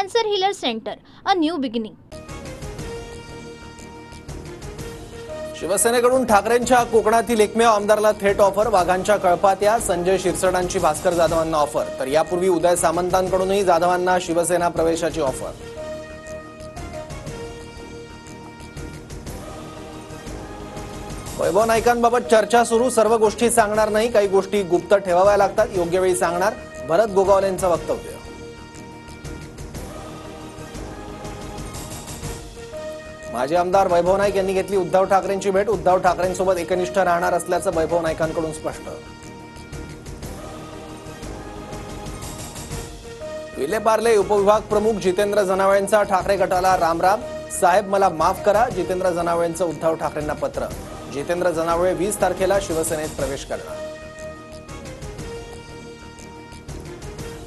Cancer Healer Center, a new beginning. शिवसेनेकडून ठाकरेंच्या कोकणातील एकमेव आमदाराला थेट ऑफर. वाघांच्या कळपात या संजय शिरसाटांची भास्कर जाधवांना ऑफर. तर यापूर्वी उदय सामंतांकडूनही जाधवांना शिवसेना प्रवेशाची ऑफर. वैभव नाईकांबाबत चर्चा सुरू. सर्व गोष्टी सांगणार नाही, काही गोष्टी गुप्त ठेवाव्या लागतात, योग्य वेळी सांगणार, भरत गोगावलेंचं वक्तव्य. माजी आमदार वैभव नाईक यांनी घेतली उद्धव ठाकरेंची भेट. उद्धव ठाकरेंसोबत एकनिष्ठ राहणार असल्याचं वैभव नाईकांकडून स्पष्ट. विलेपार्ले उपविभाग प्रमुख जितेंद्र जनावळेंचा ठाकरे गटाला रामराम. साहेब मला माफ करा, जितेंद्र जनावळेंचं उद्धव ठाकरेंना पत्र. जितेंद्र जनावळे 20 तारखेला शिवसेनेत प्रवेश करणार.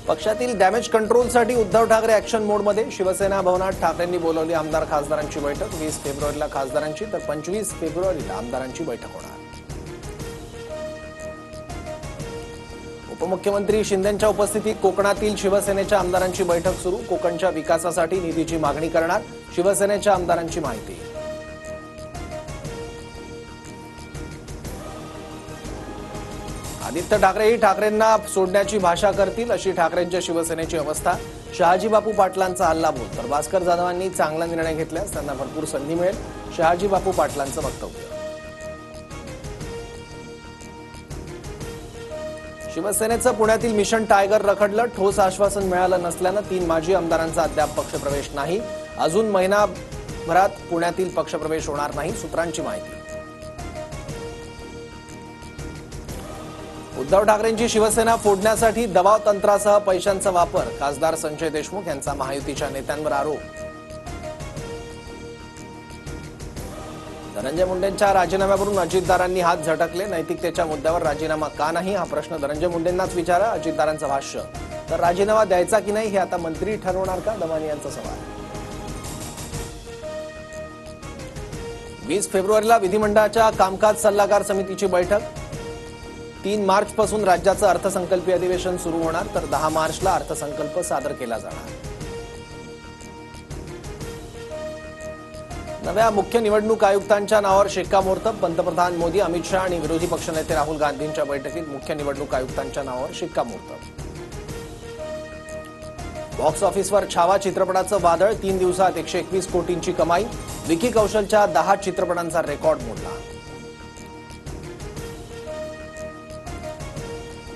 पक्षातील डॅमेज कंट्रोलसाठी उद्धव ठाकरे ऍक्शन मोडमध्ये. शिवसेना भवनात ठाकरेंनी बोलावली आमदार खासदारांची बैठक. 20 फेब्रुवारीला खासदारांची तर 25 फेब्रुवारीला आमदारांची बैठक होणार. उपमुख्यमंत्री शिंदेंच्या उपस्थितीत कोकणातील शिवसेनेच्या आमदारांची बैठक सुरू. कोकणच्या विकासासाठी निधीची मागणी करणार शिवसेनेच्या आमदारांची माहिती. आदित्य ठाकरेही ठाकरेंना सोडण्याची भाषा करतील अशी ठाकरेंच्या शिवसेनेची अवस्था. शहाजी बापू पाटलांचा हल्लाबोल. तर भास्कर जाधवांनी चांगला निर्णय घेतल्यास त्यांना भरपूर संधी मिळेल, शहाजी बापू पाटलांचं वक्तव्य. शिवसेनेचं पुण्यातील मिशन टायगर रखडलं. ठोस आश्वासन मिळालं नसल्यानं 3 माजी आमदारांचा अद्याप पक्षप्रवेश नाही. अजून महिनाभरात पुण्यातील पक्षप्रवेश होणार नाही, सूत्रांची माहिती. उद्धव ठाकरेंची शिवसेना फोडण्यासाठी दबाव तंत्रासह पैशांचा वापर. खासदार संजय देशमुख यांचा महायुतीच्या नेत्यांवर आरोप. धनंजय मुंडेंच्या राजीनाम्यावरून अजितदारांनी हात झटकले. नैतिकतेच्या मुद्द्यावर राजीनामा का नाही हा प्रश्न धनंजय मुंडेंनाच विचारा. अजितदारांचं भाष्य. तर राजीनामा द्यायचा की नाही हे आता मंत्री ठरवणार का, दमानी यांचा सवाल. 20 फेब्रुवारीला विधिमंडळाच्या कामकाज सल्लागार समितीची बैठक. 3 मार्चपासून राज्याचं अर्थसंकल्पीय अधिवेशन सुरू होणार. तर 10 मार्चला अर्थसंकल्प सादर केला जाणार. नव्या मुख्य निवडणूक आयुक्तांच्या नावावर शिक्कामोर्तब. पंतप्रधान मोदी, अमित शहा आणि विरोधी पक्षनेते राहुल गांधींच्या बैठकीत मुख्य निवडणूक आयुक्तांच्या नावावर शिक्कामोर्तब. बॉक्स ऑफिसवर छावा चित्रपटाचं वादळ. 3 दिवसात 121 कोटींची कमाई. विकी कौशलच्या 10 चित्रपटांचा रेकॉर्ड मोडला.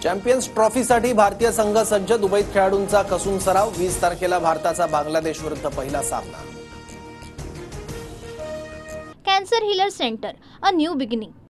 चॅम्पियन्स ट्रॉफीसाठी भारतीय संघ सज्ज. दुबईत खेळाडूंचा कसून सराव. 20 तारखेला भारताचा बांगलादेश विरुद्ध पहिला सामना. Cancer Healer Center, a new beginning.